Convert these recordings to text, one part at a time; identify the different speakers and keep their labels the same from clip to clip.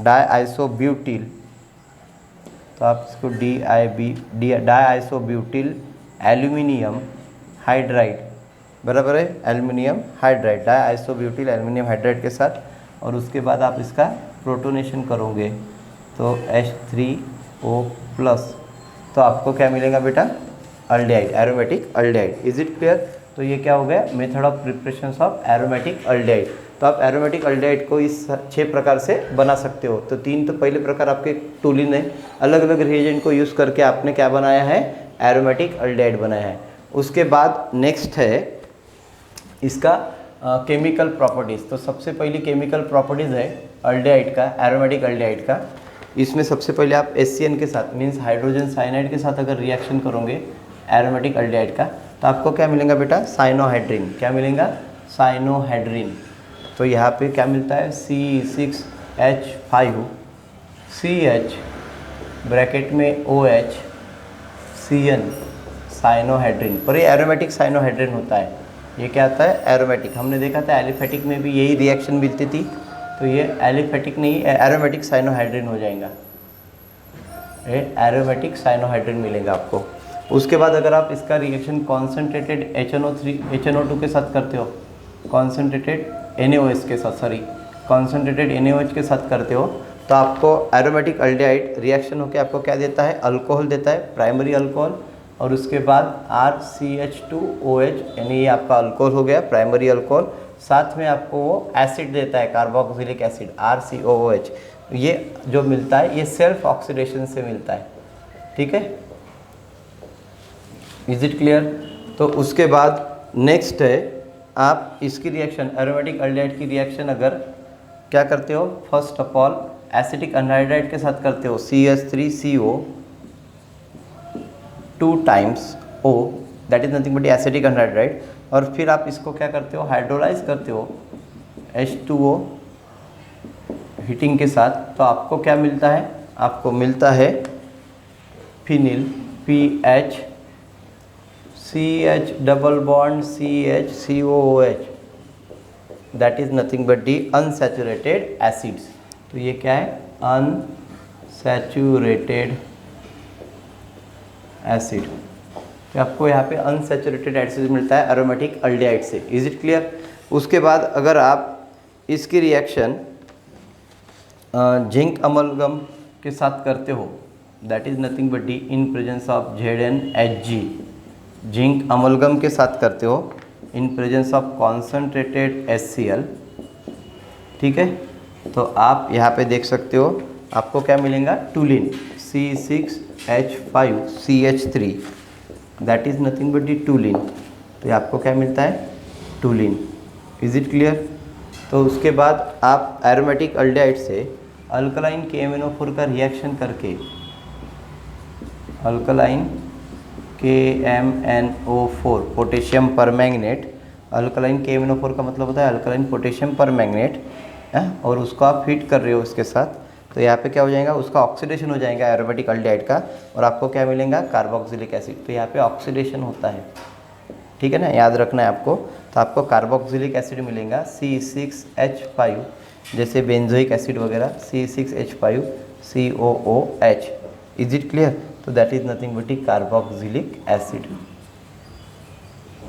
Speaker 1: डाईआइसोब्यूटिल, तो आप इसको डाईआइसोब्यूटिल एल्यूमिनियम हाइड्राइड, बराबर है, एल्यूमिनियम हाइड्राइड, डाईआइसोब्यूटिल एल्यूमिनियम हाइड्राइड के साथ। और उसके बाद आप इसका प्रोटोनेशन करोगे तो H3O+, तो आपको क्या मिलेगा बेटा, aldehyde, aromatic aldehyde. Is it clear? तो ये क्या हो गया, method of preparation of aromatic aldehyde. तो आप एरोमेटिक अल्डिहाइड को इस 6 प्रकार से बना सकते हो। तो 3 तो पहले प्रकार आपके टूलिन है, अलग अलग रिएजेंट को यूज़ करके आपने क्या बनाया है, एरोमेटिक अल्डिहाइड बनाया है। उसके बाद नेक्स्ट है इसका केमिकल प्रॉपर्टीज़। तो सबसे पहली केमिकल प्रॉपर्टीज़ है अल्डिहाइड का, एरोमेटिक अल्डिहाइड का। इसमें सबसे पहले आप HCN के साथ मीन्स हाइड्रोजन साइनाइड के साथ अगर रिएक्शन करोगे एरोमेटिक अल्डिहाइड का, तो आपको क्या मिलेगा बेटा, साइनोहाइड्रिन। क्या मिलेगा, साइनोहाइड्रिन। तो यहाँ पे क्या मिलता है, C6H5CH ब्रैकेट में OH CN, साइनोहाइड्रिन। पर ये एरोमेटिक साइनोहाइड्रिन होता है। ये क्या आता है, एरोमेटिक। हमने देखा था एलिफेटिक में भी यही रिएक्शन मिलती थी, तो ये एलिफेटिक नहीं, एरोमेटिक साइनोहाइड्रिन हो जाएगा। ये एरोमेटिक साइनोहाइड्रिन मिलेगा आपको। उसके बाद अगर आप इसका रिएक्शन कॉन्सेंट्रेटेड HNO2 के साथ करते हो, कॉन्सेंट्रेटेड NaOH के साथ, कॉन्सेंट्रेटेड NaOH के साथ करते हो, तो आपको एरोमेटिक अल्डिहाइड रिएक्शन होकर आपको क्या देता है, अल्कोहल देता है, प्राइमरी अल्कोहल। और उसके बाद RCH2OH, यानी ये आपका अल्कोहल हो गया, प्राइमरी अल्कोहल। साथ में आपको वो एसिड देता है, कार्बोक्सिलिक एसिड, RCOOH। ये जो मिलता है ये सेल्फ ऑक्सीडेशन से मिलता है, ठीक है। Is it clear? तो उसके बाद नेक्स्ट है आप इसकी रिएक्शन, एरोमेटिक अल्डिहाइड की रिएक्शन अगर क्या करते हो, first of all acetic anhydride के साथ करते हो, CH3CO 2 times O, that is nothing but acetic anhydride. और फिर आप इसको क्या करते हो, हाइड्रोलाइज करते हो H2O हीटिंग के साथ, तो आपको क्या मिलता है, आपको मिलता है phenyl PH CH double bond CH COOH, that is nothing but the unsaturated acids. तो ये क्या है, अनसैचुरेटेड एसिड। तो आपको यहाँ पे अनसैचुरेटेड एसिड मिलता है एरोमेटिक अल्डिहाइड से। Is it clear? उसके बाद अगर आप इसकी रिएक्शन जिंक अमलगम के साथ करते हो, that is nothing but the in presence of ZnHg, zinc amalgam के साथ करते हो in presence of concentrated HCl, ठीक है। तो आप यहाँ पे देख सकते हो आपको क्या मिलेगा, toluene C6H5CH3, that is nothing but the toluene. तो ये आपको क्या मिलता है, टूलिन। Is it clear? तो उसके बाद आप एरोमेटिक अल्डिहाइड से अल्कलाइन KMNO4 का रिएक्शन करके, alkaline KMNO4 potassium permanganate, alkaline KMNO4 का मतलब होता है अल्कलाइन पोटेशियम परमैंगनेट, और उसको आप हीट कर रहे हो उसके साथ, तो यहाँ पे क्या हो जाएगा, उसका ऑक्सीडेशन हो जाएगा एरोमेटिक अल्डिहाइड का, और आपको क्या मिलेगा, कार्बोक्सिलिक एसिड। तो यहाँ पे ऑक्सीडेशन होता है, ठीक है ना, याद रखना है आपको। तो आपको कार्बोक्सिलिक एसिड मिलेगा C6H5, जैसे बेंजोइक एसिड वगैरह, C6H5COOH। Is it clear? तो that is nothing but carboxylic acid,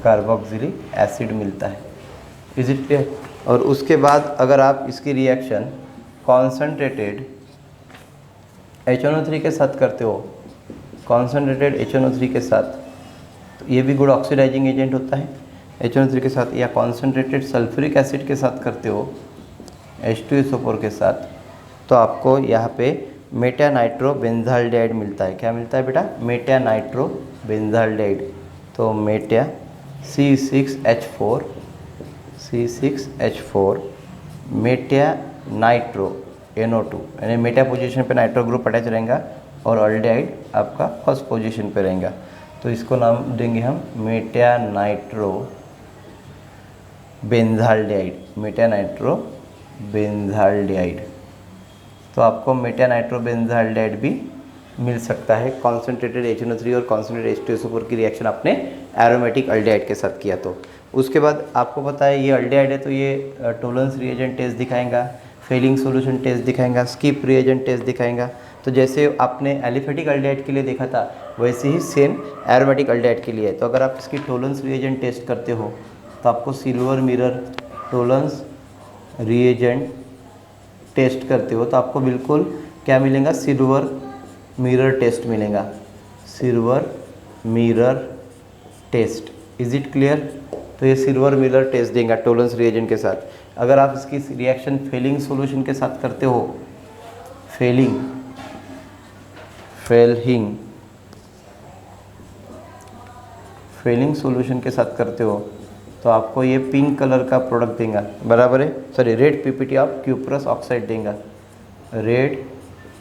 Speaker 1: carboxylic acid मिलता है। Is it clear? और उसके बाद अगर आप इसकी रिएक्शन कॉन्सेंट्रेटेड HNO3 के साथ करते हो, कॉन्सेंट्रेटेड HNO3 के साथ, तो ये भी गुड ऑक्सीडाइजिंग एजेंट होता है HNO3 के साथ, या कॉन्सेंट्रेटेड सल्फ्यूरिक एसिड के साथ करते हो H2SO4 के साथ, तो आपको यहाँ पे मेटानाइट्रोबेंजाल्डिहाइड मिलता है। क्या मिलता है बेटा, मेटानाइट्रोबेंजाल्डिहाइड। तो मेटा C6H4 मेटा NO2, यानी मेटा पोजीशन पे नाइट्रो ग्रुप अटैच रहेगा और अल्डिहाइड आपका फर्स्ट पोजीशन पे रहेगा। तो इसको नाम देंगे हम मेटानाइट्रोबेंजाल्डिहाइड, मेटानाइट्रोबेंजाल्डिहाइड। तो आपको मेटानाइट्रोबेंजाल्डिहाइड भी मिल सकता है कॉन्सेंट्रेटेड HNO3 और कॉन्सेंट्रेटेड H2SO4 की रिएक्शन आपने एरोमेटिक अल्डिहाइड के साथ किया तो। उसके बाद आपको पता है ये अल्डिहाइड है तो ये टोलेंस रिएजेंट टेस्ट दिखाएगा, फेलिंग सॉल्यूशन टेस्ट दिखाएगा, स्किप रिएजेंट टेस्ट दिखाएगा। तो जैसे आपने एलिफेटिक अल्डिहाइड के लिए देखा था वैसे ही सेम एरोमेटिक अल्डिहाइड के लिए है। तो अगर आप इसकी टोलेंस रिएजेंट टेस्ट करते हो तो आपको silver mirror Tollens reagent test करते हो तो आपको बिल्कुल क्या मिलेगा, सिल्वर मिरर टेस्ट मिलेगा, silver mirror test. Is it clear? तो ये सिल्वर मिरर टेस्ट देगा टोलेंस रिएजेंट के साथ। अगर आप इसकी रिएक्शन फेलिंग सॉल्यूशन के साथ करते हो, फेलिंग सॉल्यूशन के साथ करते हो तो आपको ये पिंक कलर का प्रोडक्ट देगा, बराबर है, sorry red PPT of cuprous oxide देगा, red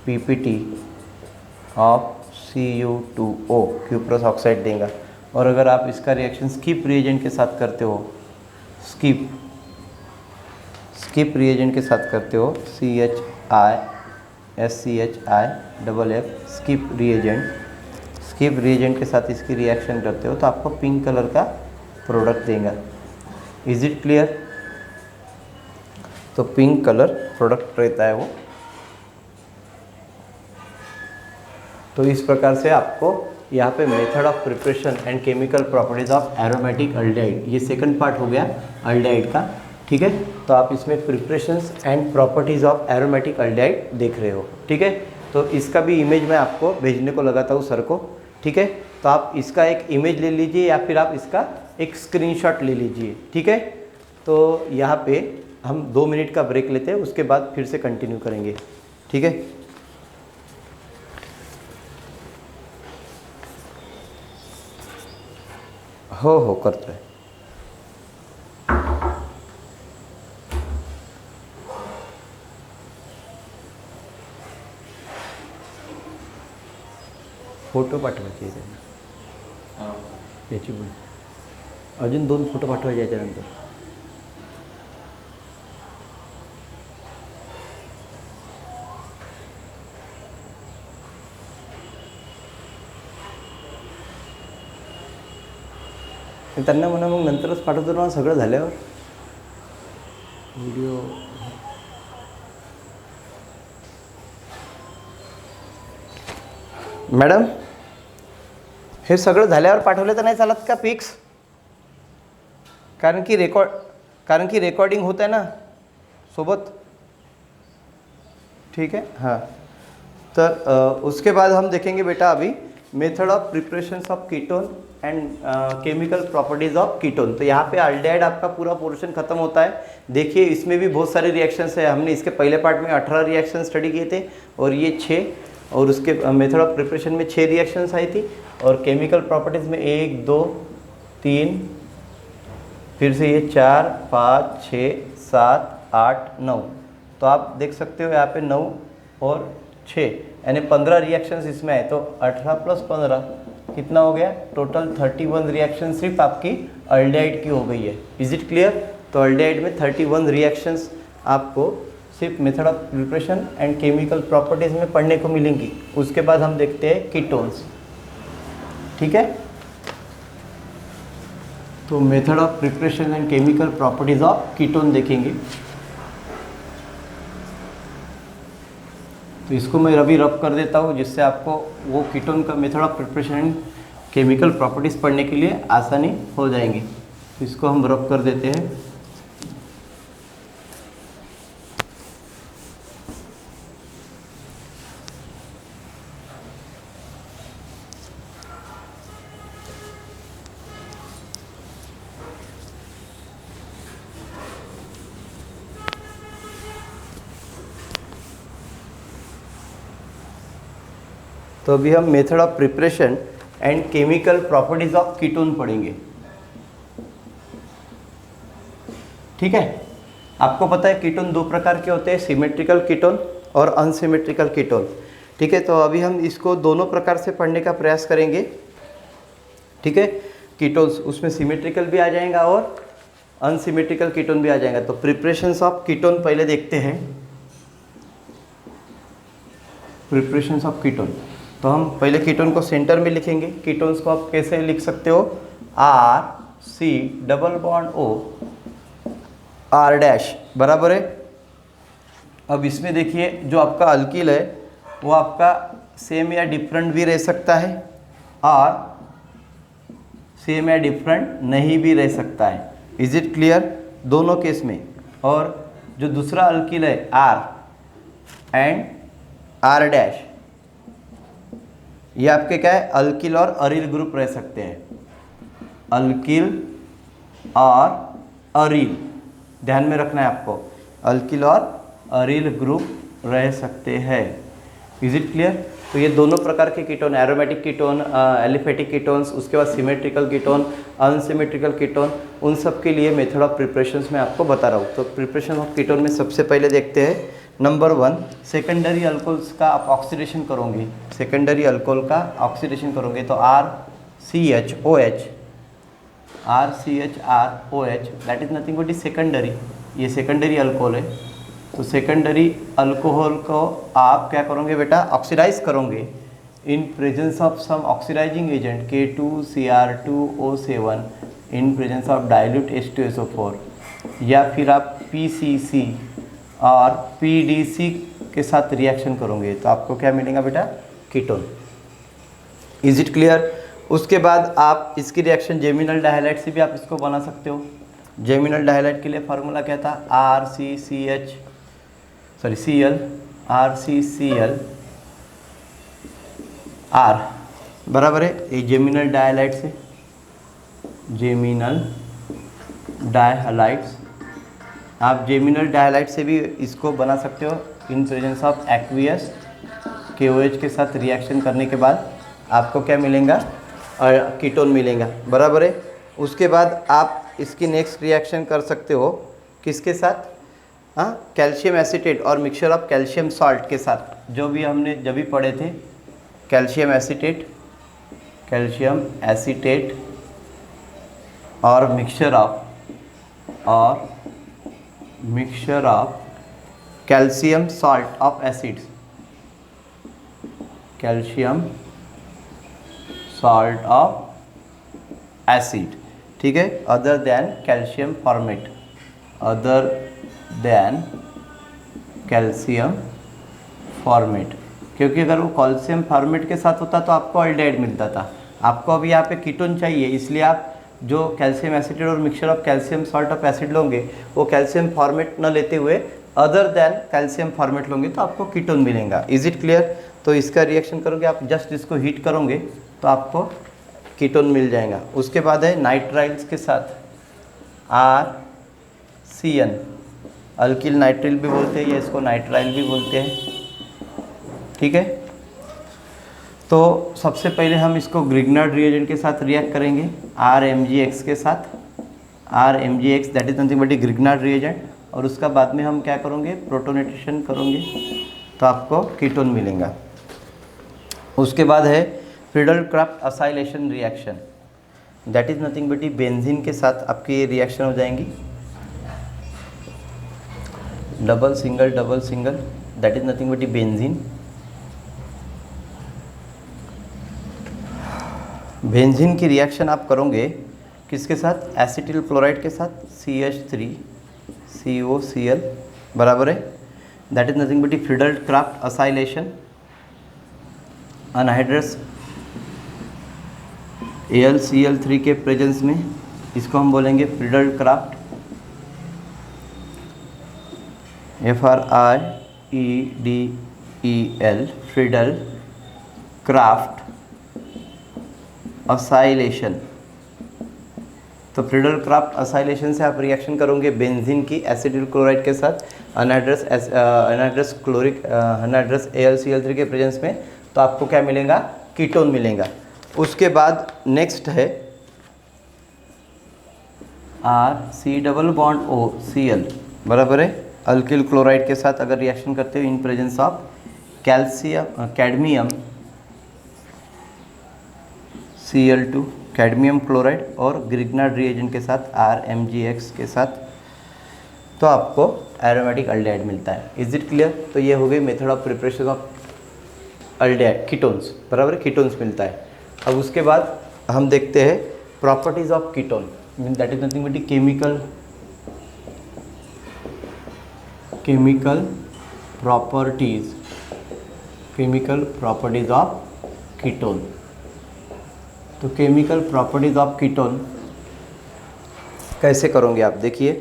Speaker 1: PPT of Cu2O cuprous oxide देगा। और अगर आप इसका रिएक्शन स्किप रिएजेंट के साथ करते हो, स्किप रिएजेंट के साथ करते हो, SCHIFF स्किप रिएजेंट के साथ इसकी रिएक्शन करते हो तो आपको पिंक कलर का प्रोडक्ट देगा। Is it clear? तो पिंक कलर प्रोडक्ट रहता है वो। तो इस प्रकार से आपको यहाँ पे method of preparation and chemical properties of aromatic aldehyde, ये सेकंड पार्ट हो गया अल्डिहाइड का, ठीक है। तो आप इसमें preparations and properties of aromatic aldehyde देख रहे हो, ठीक है। तो इसका भी इमेज मैं आपको भेजने को लगाता हूँ सर को, ठीक है। तो आप इसका एक इमेज ले लीजिए या फिर आप इसका एक स्क्रीनशॉट ले लीजिए, ठीक है। तो यहाँ पे हम 2 मिनट का ब्रेक लेते हैं, उसके बाद फिर से कंटिन्यू करेंगे, ठीक है। हो करतो है। फोटो पाठवायचे त्यांना, याची बोल अजून 2 फोटो पाठवायचे याच्यानंतर। त्यांना म्हणा मग नंतरच पाठवतो ना सगळं झाल्यावर व्हिडिओ। मॅडम हे सगळं झाल्यावर पाठवले तर नाही चालत का पिक्स? कारण की रेकॉर्डिंग होत आहे ना सोबत, ठीक है। हाँ, तो उसके बाद हम देखेंगे बेटा अभी method of preparation of ketone and chemical properties of ketone. तो यहाँ पे अल्डिहाइड आपका पूरा पोर्शन खत्म होता है। देखिए इसमें भी बहुत सारे रिएक्शंस है, हमने इसके पहले पार्ट में 18 रिएक्शन स्टडी किए थे और ये 6, और उसके मेथड ऑफ प्रिपरेशन में 6 रिएक्शंस आई थी, और केमिकल प्रॉपर्टीज़ में 1 2 3 फिर से ये 4 5 6 7 8 9। तो आप देख सकते हो यहाँ पे 9 और 6 यानी 15 रिएक्शंस इसमें है। तो 18 + 15 कितना हो गया? टोटल 31 रिएक्शन सिर्फ आपकी अल्डिहाइड की हो गई है। Is it clear? तो अल्डिहाइड में 31 रिएक्शंस आपको सिर्फ method of preparation and chemical properties में पढ़ने को मिलेंगी। उसके बाद हम देखते हैं कीटोन्स, ठीक है। तो method of preparation and chemical properties of ketone देखेंगे। तो इसको मैं अभी रब कर देता हूँ जिससे आपको वो कीटोन का method of preparation and chemical properties पढ़ने के लिए आसानी हो जाएंगी। तो इसको हम रब कर देते हैं। तो अभी हम method of preparation and chemical properties of ketone पढ़ेंगे, ठीक है। आपको पता है कीटोन 2 प्रकार के होते हैं, सिमेट्रिकल कीटोन और अनसिमेट्रिकल कीटोन, ठीक है। तो अभी हम इसको दोनों प्रकार से पढ़ने का प्रयास करेंगे, ठीक है। कीटोन्स उसमें सिमेट्रिकल भी आ जाएगा और अनसिमेट्रिकल कीटोन भी आ जाएगा। तो प्रिपरेशंस ऑफ कीटोन पहले देखते हैं। प्रिपरेशंस ऑफ कीटोन, तो हम पहले कीटोन को सेंटर में लिखेंगे। कीटोन्स को आप कैसे लिख सकते हो? R C double bond O R dash, बराबर है। अब इसमें देखिए जो आपका अल्किल है वो आपका सेम या डिफरेंट भी रह सकता है और सेम या डिफरेंट नहीं भी रह सकता है। Is it clear? दोनों केस में। और जो दूसरा अल्किल है R एंड R डैश, ये आपके क्या है, अल्किल और अरील ग्रुप रह सकते हैं। अल्किल और अरील, ध्यान में रखना है आपको, अल्किल और अरील ग्रुप रह सकते हैं। Is it clear? तो ये दोनों प्रकार के ketone, aromatic ketone, aliphatic ketones, उसके बाद सिमेट्रिकल कीटोन, अनसिमेट्रिकल कीटोन, उन सब के लिए मेथड ऑफ प्रिपरेशंस मैं आपको बता रहा हूँ। तो प्रिपरेशन ऑफ कीटोन में सबसे पहले देखते हैं नंबर 1, सेकेंडरी अल्कोहल्स का आप ऑक्सीडेशन करोगे। सेकेंडरी अल्कोहल का ऑक्सीडेशन करोगे तो RCHOH, RCHROH, that is nothing but is secondary, ये सेकेंडरी अल्कोहल है। तो सेकेंडरी अल्कोहल को आप क्या करोगे बेटा, ऑक्सीडाइज करोगे in presence of some oxidising agent K2Cr2O7 in presence of dilute H2SO4, या फिर आप PCC और PDC के साथ रिएक्शन करोगे तो आपको क्या मिलेगा बेटा, कीटोन। Is it clear? उसके बाद आप इसकी रिएक्शन जेमिनल डायहाइलाइड से भी आप इसको बना सकते हो। जेमिनल डायहाइलाइड के लिए फार्मूला क्या था, Cl RCCl R, बराबर है। ये जेमिनल डायहाइलाइड से, जेमिनल डायहाइलाइड्स, आप जेमिनल डायहाइलाइड से भी इसको बना सकते हो in presence of aqueous KOH के साथ रिएक्शन करने के बाद आपको क्या मिलेगा, कीटोन मिलेगा, बराबर है। उसके बाद आप इसकी नेक्स्ट रिएक्शन कर सकते हो किसके साथ, कैल्शियम एसीटेट और मिक्सचर ऑफ कैल्शियम सॉल्ट के साथ, जो भी हमने जब भी पढ़े थे, कैल्शियम एसीटेट और mixture of calcium salt of acids, calcium salt of acid, ठीक है, other than calcium formate, other than calcium formate, क्योंकि अगर वो कैल्शियम फॉर्मेट के साथ होता तो आपको अल्डेहाइड मिलता था। आपको अभी यहाँ पे कीटोन चाहिए, इसलिए आप जो कैल्शियम एसिटेट और mixture of calcium salt of acid लोगे वो कैल्शियम फॉर्मेट न लेते हुए अदर देन कैल्शियम फॉर्मेट लोगे तो आपको कीटोन मिलेगा। Is it clear? तो इसका रिएक्शन करोगे आप, जस्ट इसको हीट करोगे तो आपको कीटोन मिल जाएगा। उसके बाद है नाइट्राइल्स के साथ RCN, अल्किल नाइट्रिल भी बोलते हैं या इसको नाइट्राइल भी बोलते हैं, ठीक है। तो सबसे पहले हम इसको ग्रिग्नार्ड रिएजेंट के साथ रिएक्ट करेंगे, RMgX के साथ, RMgX that is nothing but Grignard reagent, और उसका बाद में हम क्या करेंगे, प्रोटोनेटेशन करेंगे तो आपको कीटोन मिलेगा। उसके बाद है Friedel-Crafts acylation reaction, that is nothing but benzene के साथ आपकी ये रिएक्शन हो जाएंगी, double single that is nothing but benzene. Benzene की रिएक्शन आप करोगे किसके साथ, एसिटिल क्लोराइड के साथ, CH3COCl, बराबर है, that is nothing but Friedel-Crafts acylation. Anhydrous AlCl3 के प्रेजेंस में इसको हम बोलेंगे फ्रीडल-क्राफ्ट, FRIEDEL, फ्रीडल-क्राफ्ट असाइलेशन। तो फ्रीडल-क्राफ्ट असाइलेशन से आप रिएक्शन करोगे बेंजीन की एसिटिल क्लोराइड के साथ अनहाइड्रस AlCl3 के प्रेजेंस में, तो आपको क्या मिलेगा, कीटोन मिलेगा। उसके बाद नेक्स्ट है RC≡OCl, बराबर है, अल्किल क्लोराइड के साथ अगर रिएक्शन करते हो in presence of cadmium Cl2, cadmium chloride और ग्रिग्नार्ड रिएजेंट के साथ RMgX के साथ, तो आपको एरोमेटिक अल्डेहाइड मिलता है। Is it clear? तो ये हो गई method of preparation of aldehyde, ketones, बराबर, कीटोन्स मिलता है। अब उसके बाद हम देखते हैं properties of ketone. That is nothing but chemical properties of ketone. तो केमिकल प्रॉपर्टीज ऑफ कीटोन कैसे करोगे आप, देखिए।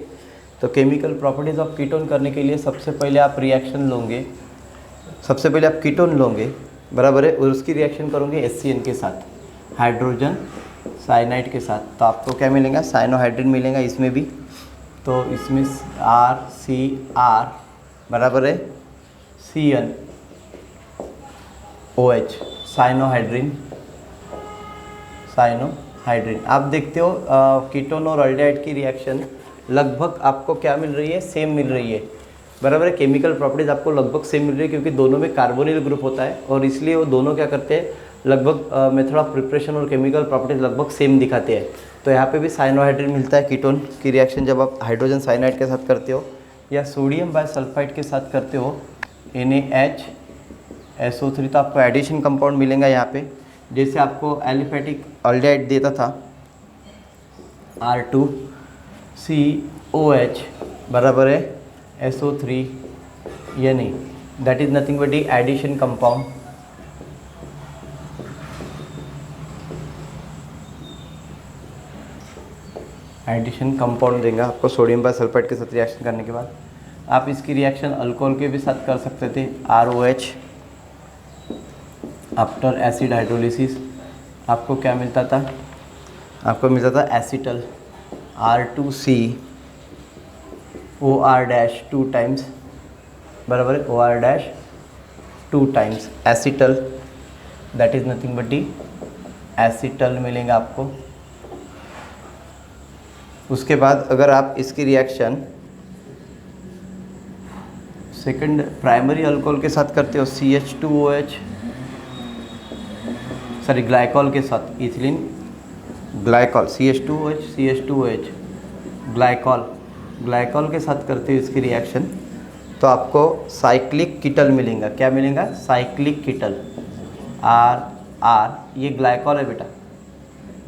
Speaker 1: तो केमिकल प्रॉपर्टीज ऑफ कीटोन करने के लिए सबसे पहले आप रिएक्शन लोगे, सबसे पहले आप कीटोन लोगे, बराबर है, और उसकी रिएक्शन करोगे HCN के साथ, हाइड्रोजन साइनाइड के साथ। तो आपको क्या मिलेगा, साइनोहाइड्रिन मिलेगा इसमें भी। तो इसमें RCR बराबर है CnOH, साइनोहाइड्रिन। आप देखते हो कीटोन और अल्डिहाइड की रिएक्शन लगभग आपको क्या मिल रही है, सेम मिल रही है, बराबर है। केमिकल प्रॉपर्टीज आपको लगभग सेम मिल रही है क्योंकि दोनों में कार्बोनिल ग्रुप होता है, और इसलिए वो दोनों क्या करते हैं, लगभग मेथड ऑफ प्रिपरेशन और केमिकल प्रॉपर्टीज लगभग सेम दिखाते हैं। तो यहाँ पे भी साइनोहाइड्रिन मिलता है। कीटोन की रिएक्शन जब आप हाइड्रोजन साइनाइड के साथ करते हो या सोडियम बाइसल्फाइड के साथ करते हो, NaHSO3, तो आपको एडिशन कंपाउंड मिलेगा यहाँ पे। जैसे आपको एलिफेटिक अल्डिहाइड देता था R2COH बराबर है SO3 Na, that is nothing but addition compound. Addition compound देगा आपको सोडियम बाइसल्फाइड के साथ रिएक्शन करने के बाद। आप इसकी रिएक्शन अल्कोहल के भी साथ कर सकते थे, ROH आफ्टर एसिड हाइड्रोलिसिस। आपको क्या मिलता था, आपको मिलता था एसिटल, R2COR' 2 टाइम्स, बराबर है, OR' 2 times acetal, that is nothing but acetal मिलेगा आपको। उसके बाद अगर आप इसकी रिएक्शन सेकंड प्राइमरी अल्कोहल के साथ करते हो, CH2OH, सॉरी ग्लाइकॉल के साथ, इथिलीन ग्लाइकॉल, CH2OH ग्लाइकॉल के साथ करते हो इसकी रिएक्शन, तो आपको साइक्लिक कीटल मिलेगा। क्या मिलेगा, साइक्लिक कीटल, RR, ये ग्लाइकॉल है बेटा,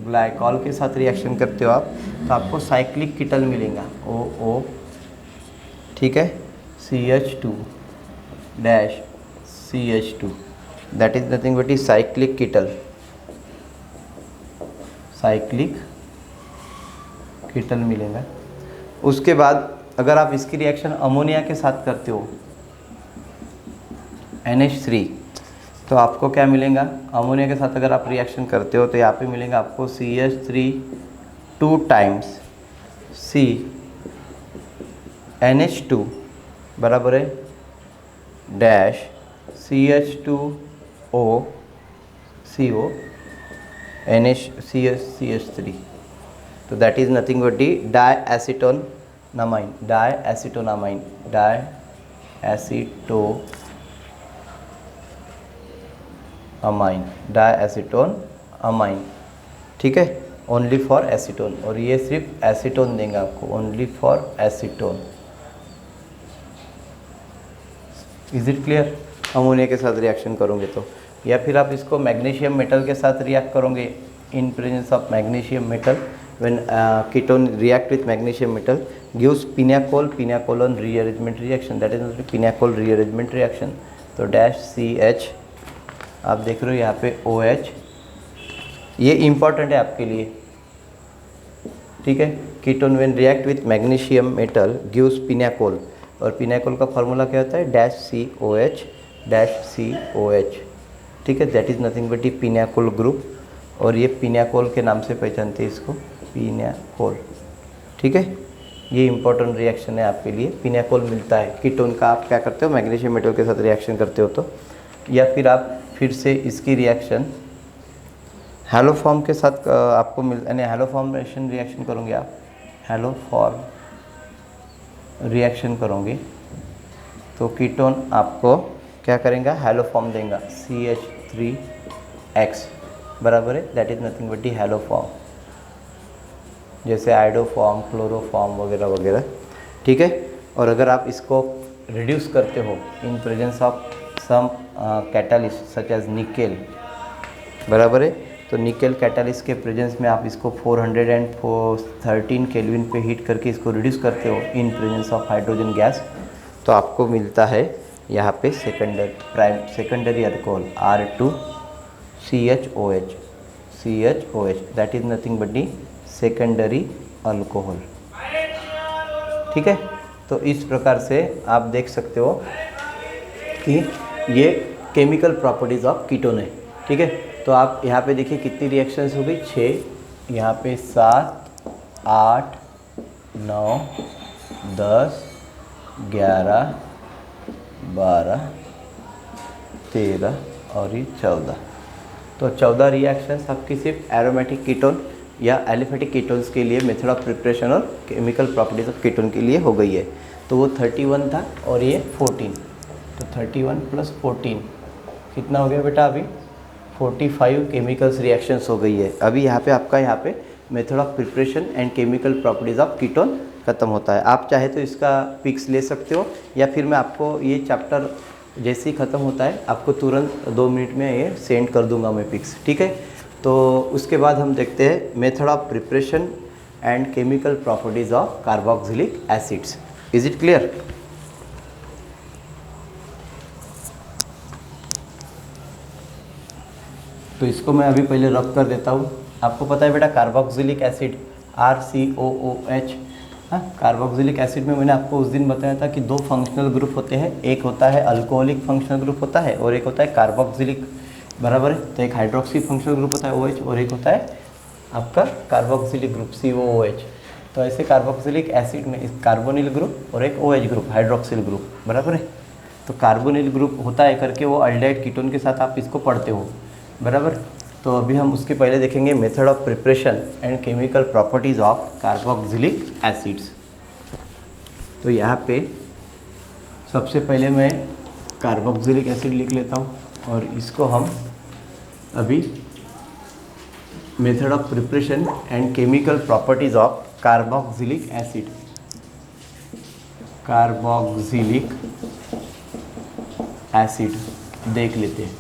Speaker 1: ग्लाइकॉल के साथ रिएक्शन करते हो आप तो आपको साइक्लिक कीटल मिलेगा, OO, ठीक है, CH2-CH2, that is nothing but cyclic ketal, cyclic ketal मिलेगा। उसके बाद अगर आप इसकी रिएक्शन अमोनिया के साथ करते हो, NH3, तो आपको क्या मिलेगा, अमोनिया के साथ अगर आप रिएक्शन करते हो तो यहाँ पे मिलेगा आपको CH3 2 टाइम्स NH2 बराबर है डैश CH2O CO CH3, तो दैट इज नथिंग बट डायएसीटोनामाइन, डायएसीटोनामाइन, ठीक है, ओनली फॉर एसीटोन, और ये सिर्फ एसीटोन देंगे आपको, only for acetone. Is it clear. Ammonia के साथ रिएक्शन करोगे तो, या फिर आप इसको मैग्नीशियम मेटल के साथ रिएक्ट करोगे, in presence of magnesium metal, when ketone react with magnesium metal gives pinacolone rearrangement reaction, that is pinacol rearrangement reaction. तो डैश CH, आप देख रहे हो यहाँ पे OH, ये इम्पॉर्टेंट है आपके लिए, ठीक है। Ketone when react with magnesium metal gives pinacol, और पिनाकोल का फॉर्मूला क्या होता है, -COH, ठीक है, that is nothing but pinacol group, और ये पिनाकोल के नाम से पहचानते हैं इसको, पिनाकोल, ठीक है। ये इंपॉर्टेंट रिएक्शन है आपके लिए, पिनाकोल मिलता है कीटोन का। आप क्या करते हो, मैग्नीशियम मेटल के साथ रिएक्शन करते हो तो, या फिर आप फिर से इसकी रिएक्शन हैलोफॉर्म के साथ आपको यानी हैलोफॉर्मेशन रिएक्शन करोगे आप, हैलोफॉर्म रिएक्शन करोगे तो कीटोन आपको क्या करेंगे, हैलोफॉर्म देगा, CH3X बराबर है, that is nothing but haloform, जैसे आइडोफॉर्म, क्लोरोफॉर्म वगैरह वगैरह, ठीक है। और अगर आप इसको रिड्यूस करते हो in presence of some catalyst such as nickel, बराबर है, तो निकल कैटालिस्ट के प्रेजेंस में आप इसको 413 केल्विन पे हीट करके इसको रिड्यूस करते हो in presence of hydrogen gas, तो आपको मिलता है यहाँ पे secondary alcohol R2CHOH that is nothing but the secondary alcohol. ठीक है, तो इस प्रकार से आप देख सकते हो कि ये केमिकल प्रॉपर्टीज़ ऑफ कीटोन है। ठीक है, तो आप यहाँ पे देखिए कितनी रिएक्शंस हो गई, 6, यहाँ पे 7, 8, 9, 10, 11, 12, 13 और ये 14। तो 14 रिएक्शंस आपकी सिर्फ एरोमेटिक कीटोन या एलिफेटिक कीटोन्स के लिए मेथड ऑफ प्रिपरेशन और केमिकल प्रॉपर्टीज ऑफ कीटोन के लिए हो गई है। तो वो 31 था और ये 14, तो 31 + 14 कितना हो गया बेटा, अभी 45 केमिकल्स रिएक्शंस हो गई है। अभी यहाँ पे आपका method of preparation and chemical properties of ketone ख़त्म होता है। आप चाहे तो इसका पिक्स ले सकते हो या फिर मैं आपको ये चैप्टर जैसे ही ख़त्म होता है आपको तुरंत 2 मिनट में ये सेंड कर दूंगा मैं पिक्स। ठीक है, तो उसके बाद हम देखते हैं method of preparation and chemical properties of carboxylic acids. Is it clear? तो इसको मैं अभी पहले रब कर देता हूँ। आपको पता है बेटा कार्बोक्सिलिक एसिड RCOOH, हाँ, कार्बोक्सिलिक एसिड में मैंने आपको उस दिन बताया था कि 2 फंक्शनल ग्रुप होते हैं, एक होता है अल्कोहलिक फंक्शनल ग्रुप होता है और एक होता है कार्बोक्सिलिक, बराबर है। तो एक हाइड्रोक्सी फंक्शनल ग्रुप होता है OH और एक होता है आपका कार्बोक्सिलिक ग्रुप COOH। तो ऐसे कार्बोक्सिलिक एसिड में एक कार्बोनिल ग्रुप और एक OH ग्रुप हाइड्रोक्सिल ग्रुप, बराबर है। तो कार्बोनिल ग्रुप होता है करके वो अल्डिहाइड कीटोन के साथ आप इसको पढ़ते हो, बराबर। तो अभी हम उसके पहले देखेंगे method of preparation and chemical properties of carboxylic acids. तो यहाँ पे सबसे पहले मैं कार्बोक्सिलिक एसिड लिख लेता हूँ और इसको हम अभी method of preparation and chemical properties of carboxylic acid, carboxylic acid देख लेते हैं।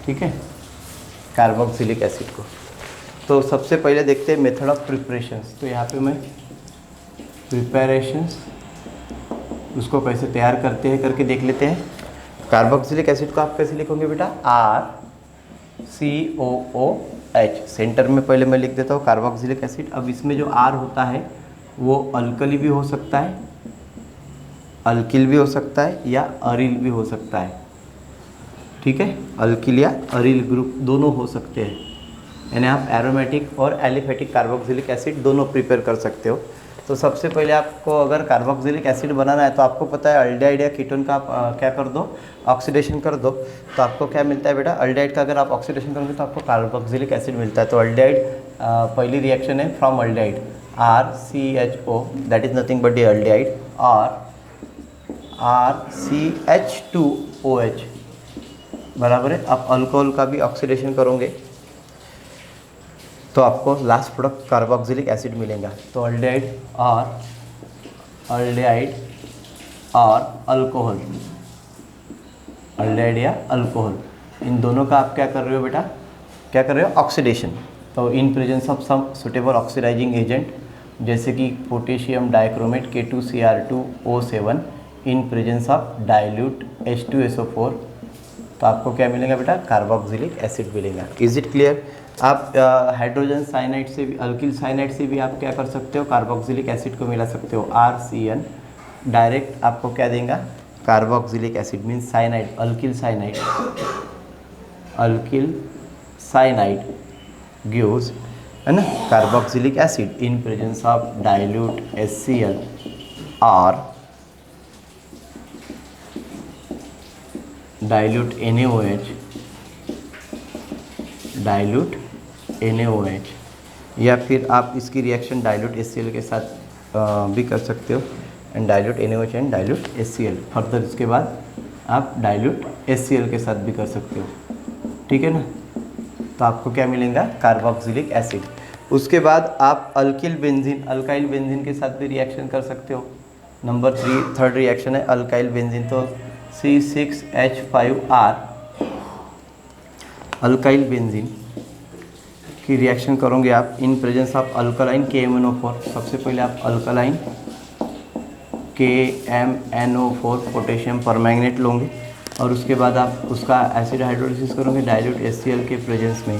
Speaker 1: ठीक है, कार्बोक्सिलिक एसिड को तो सबसे पहले देखते हैं मेथड ऑफ प्रिपरेशंस। तो यहाँ पे मैं प्रिपरेशंस उसको कैसे तैयार करते हैं करके देख लेते हैं। कार्बोक्सिलिक एसिड को आप कैसे लिखोगे बेटा, RCOOH। सेंटर में पहले मैं लिख देता हूँ कार्बोक्सिलिक एसिड। अब इसमें जो R होता है वो अल्कली भी हो सकता है, अल्किल भी हो सकता है या अरिल भी हो सकता है। ठीक है, अल्किल या अरिल ग्रुप दोनों हो सकते हैं, यानी आप एरोमेटिक और एलिफेटिक कार्बोक्सिलिक एसिड दोनों प्रिपेयर कर सकते हो। तो सबसे पहले आपको अगर कार्बोक्सिलिक एसिड बनाना है तो आपको पता है अल्डिहाइड या कीटोन का आप क्या कर दो, ऑक्सीडेशन कर दो। तो आपको क्या मिलता है बेटा, अल्डिहाइड का अगर आप ऑक्सीडेशन करोगे तो आपको कार्बोक्सिलिक एसिड मिलता है। तो अल्डिहाइड पहली रिएक्शन है from aldehyde RCHO that is nothing but the aldehyde और RCH2OH, बराबर है। आप अल्कोहल का भी ऑक्सीडेशन करोगे तो आपको लास्ट प्रोडक्ट कार्बोक्सिलिक एसिड मिलेगा। तो अल्डिहाइड और अल्कोहल, अल्डिहाइड या अल्कोहल, इन दोनों का आप क्या कर रहे हो बेटा, क्या कर रहे हो, ऑक्सीडेशन। तो in presence of some suitable oxidising agent जैसे कि potassium dichromate K2Cr2O7 in presence of dilute H2SO4, तो आपको क्या मिलेगा बेटा, कार्बोक्सिलिक एसिड मिलेगा। Is it clear? आप हाइड्रोजन साइनाइड से भी, अल्किल साइनाइड से भी आप क्या कर सकते हो, कार्बोक्सिलिक एसिड को मिला सकते हो। RCN डायरेक्ट आपको क्या देगा, carboxylic acid means cyanide, alkyl cyanide gives, है ना, carboxylic acid in presence of dilute HCl और डाइल्यूट NaOH, या फिर आप इसकी रिएक्शन डाइल्यूट HCl के साथ भी कर सकते हो, and dilute NaOH and dilute HCl। Further इसके बाद आप डाइल्यूट HCl के साथ भी कर सकते हो। ठीक है ना, तो आपको क्या मिलेगा, कार्बोक्सिलिक एसिड। उसके बाद आप अल्काइल बेंजीन के साथ भी रिएक्शन कर सकते हो। नंबर 3 थर्ड रिएक्शन है अल्काइल बेंजीन। तो C6H5R अल्काइल बेंजीन की रिएक्शन करोगे आप इन प्रेजेंस ऑफ अल्कलाइन KMnO4। सबसे पहले आप अल्कलाइन KMnO4 पोटेशियम परमैंगनेट लोगे और उसके बाद आप उसका एसिड हाइड्रोलिसिस करोगे डाइल्यूट HCl के प्रेजेंस में,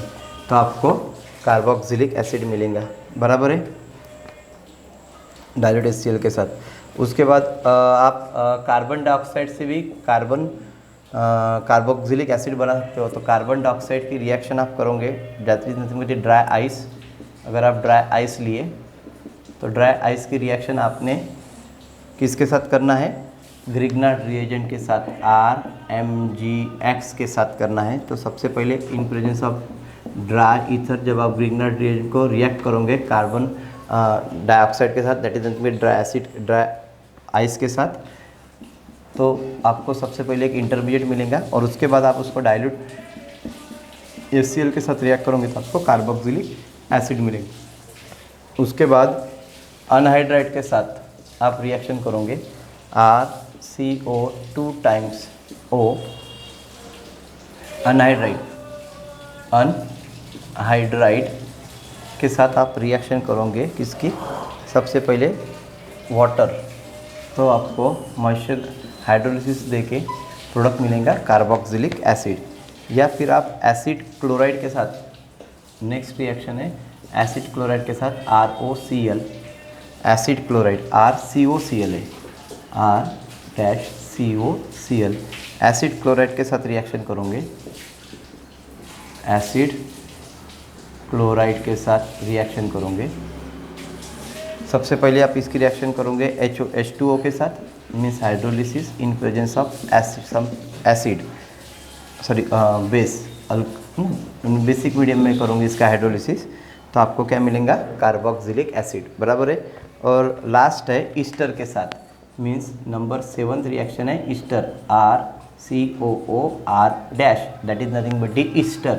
Speaker 1: तो आपको कार्बोक्सिलिक एसिड मिलेगा, बराबर है, डाइल्यूट HCl के साथ। उसके बाद आप कार्बन डाइऑक्साइड से भी कार्बोक्सिलिक एसिड बना सकते हो। तो कार्बन डाइऑक्साइड की रिएक्शन आप करोगे ड्राई आइस। अगर आप ड्राई आइस लिए तो ड्राई आइस की रिएक्शन आपने किसके साथ करना है, ग्रिग्नार्ड रिएजेंट के साथ, RMgX के साथ करना है। तो सबसे पहले इन प्रेजेंस ऑफ ड्राई ईथर जब आप ग्रिग्नार्ड रिएजेंट को रिएक्ट करोगे कार्बन डाइऑक्साइड के साथ, दैट इज ड्राई आइस के साथ, तो आपको सबसे पहले एक इंटरमीडिएट मिलेगा और उसके बाद आप उसको डाइल्यूट HCl के साथ रिएक्ट करोगे तो आपको कार्बोक्सिलिक एसिड मिलेगा। उसके बाद अनहाइड्राइड के साथ आप रिएक्शन करोगे RCO2 टाइम्स O, अनहाइड्राइड के साथ आप रिएक्शन करोगे किसकी, सबसे पहले वाटर, तो आपको मॉइस्चर हाइड्रोलिसिस देके प्रोडक्ट मिलेगा कार्बोक्सिलिक एसिड। या फिर आप एसिड क्लोराइड के साथ, नेक्स्ट रिएक्शन है एसिड क्लोराइड के साथ ROCl, एसिड क्लोराइड RCOCl है, R-COCl, एसिड क्लोराइड के साथ रिएक्शन करोगे, एसिड क्लोराइड के साथ रिएक्शन करोगे। सबसे पहले आप इसकी रिएक्शन करोगे H2O के साथ, means hydrolysis in presence of acid base, basic medium में करोगे इसका हाइड्रोलिसिस, तो आपको क्या मिलेगा, कार्बोक्सिलिक एसिड, बराबर है। और लास्ट है ईस्टर के साथ, मीन्स नंबर 7th रिएक्शन है Easter, RCOOR dash, that is nothing but the Easter.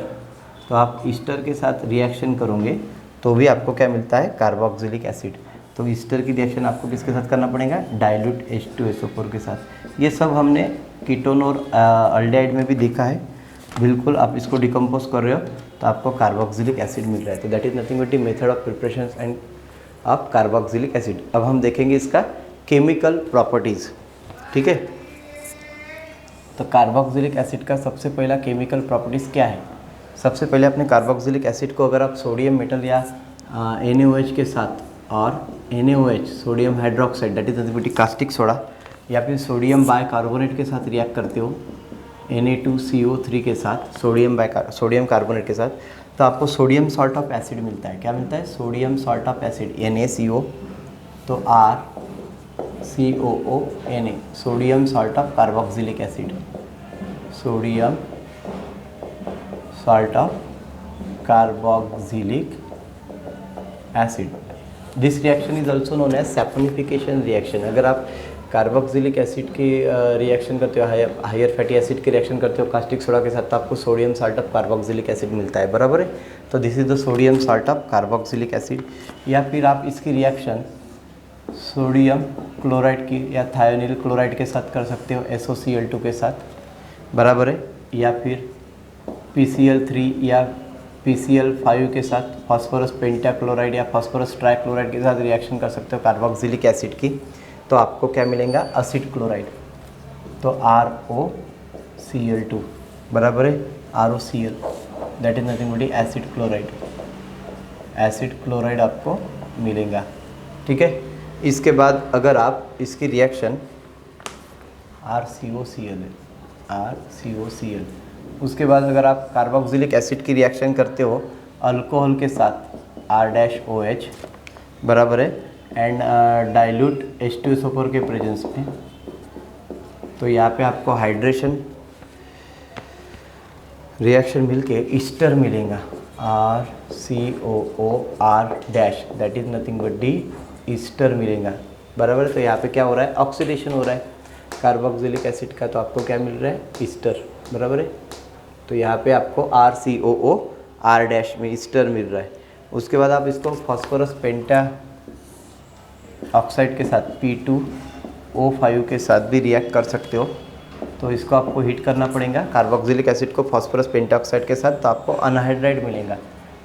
Speaker 1: तो आप ईस्टर के साथ रिएक्शन करोगे तो भी आपको क्या मिलता है, कार्बोक्सिलिक एसिड। तो ईस्टर की रिएक्शन आपको किसके साथ करना पड़ेगा, डाइल्यूट H2SO4 के साथ। ये सब हमने कीटोन और अल्डिहाइड में भी देखा है। बिल्कुल आप इसको डिकम्पोज कर रहे हो तो आपको कार्बोक्सिलिक एसिड मिल रहा है। तो that is nothing but the method of preparation end of carboxylic acid. अब हम देखेंगे इसका केमिकल प्रॉपर्टीज़, ठीक है। तो कार्बोक्सिलिक एसिड का सबसे पहला केमिकल प्रॉपर्टीज़ क्या है, सबसे पहले अपने कार्बोक्सिलिक एसिड को अगर आप सोडियम मेटल या NaOH के साथ, और NaOH sodium hydroxide that is nothing but caustic soda, या फिर सोडियम बाइकार्बोनेट के साथ रिएक्ट करते हो Na2CO3 के साथ, सोडियम कार्बोनेट के साथ, तो आपको सोडियम सॉल्ट ऑफ एसिड मिलता है। क्या मिलता है, sodium salt of acid, NaCO, तो RCOONA, sodium salt of carboxylic acid, sodium salt of carboxylic acid. This reaction is also known as saponification reaction. अगर आप कार्बोक्सिलिक एसिड की रिएक्शन करते हो, हायर फैटी एसिड की रिएक्शन करते हो caustic soda के साथ, तो आपको sodium salt of carboxylic acid मिलता है, बराबर है। तो this is the sodium salt of carboxylic acid. या फिर आप इसकी रिएक्शन सोडियम क्लोराइड की या थायोनिल क्लोराइड के साथ कर सकते हो, SOCl2 के साथ, बराबर है। या फिर PCl3 या PCl5 के साथ फास्फोरस पेंटाक्लोराइड या फास्फोरस ट्राइक्लोराइड के साथ रिएक्शन कर सकते हो कार्बोक्सिलिक एसिड की, तो आपको क्या मिलेगा, एसिड क्लोराइड, तो ROCl2, बराबर है, ROCl, that is nothing but acid chloride, acid chloride आपको मिलेगा, ठीक है। इसके बाद अगर आप इसकी रिएक्शन RCOCl है, RCOCl, उसके बाद अगर आप कार्बोक्सिलिक एसिड की रिएक्शन करते हो अल्कोहल के साथ, R-OH, बराबर है, एंड डाइल्यूट H2SO4 के प्रेजेंस में, तो यहाँ पे आपको हाइड्रेशन रिएक्शन मिलके ईस्टर मिलेगा, RCOOR dash, that is nothing but D Easter मिलेगा, बराबर। तो यहाँ पे क्या हो रहा है, ऑक्सीडेशन हो रहा है कार्बोक्सिलिक एसिड का, तो आपको क्या मिल रहा है, ईस्टर, बराबर है। तो यहाँ पे आपको RCOOR डैश में ईस्टर मिल रहा है। उसके बाद आप इसको फास्फोरस पेंटा ऑक्साइड के साथ P2O5 के साथ भी रिएक्ट कर सकते हो। तो इसको आपको हीट करना पड़ेगा कार्बोक्सिलिक एसिड को फास्फोरस पेंटाऑक्साइड के साथ, तो आपको अनहाइड्राइड मिलेगा।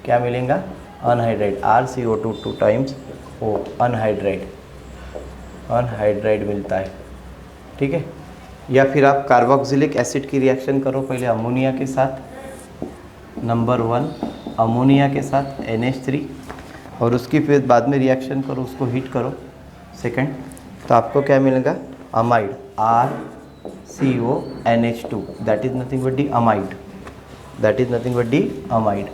Speaker 1: क्या मिलेगा, anhydride, RCO2 2 times O, anhydride मिलता है, ठीक है। या फिर आप कार्बोक्सिलिक एसिड की रिएक्शन करो पहले अमोनिया के साथ, नंबर 1 अमोनिया के साथ NH3, और उसकी फिर बाद में रिएक्शन करो, उसको हीट करो सेकंड, तो आपको क्या मिलेगा, amide, RCONH2, that is nothing but the amide, that is nothing but the amide.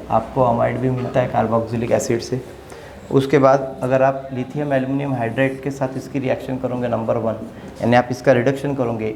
Speaker 1: आपको अमाइड भी मिलता है कार्बोक्सिलिक एसिड से। उसके बाद अगर आप लिथियम एल्युमिनियम हाइड्राइड के साथ इसकी रिएक्शन करोगे नंबर 1, यानी आप इसका रिडक्शन करोगे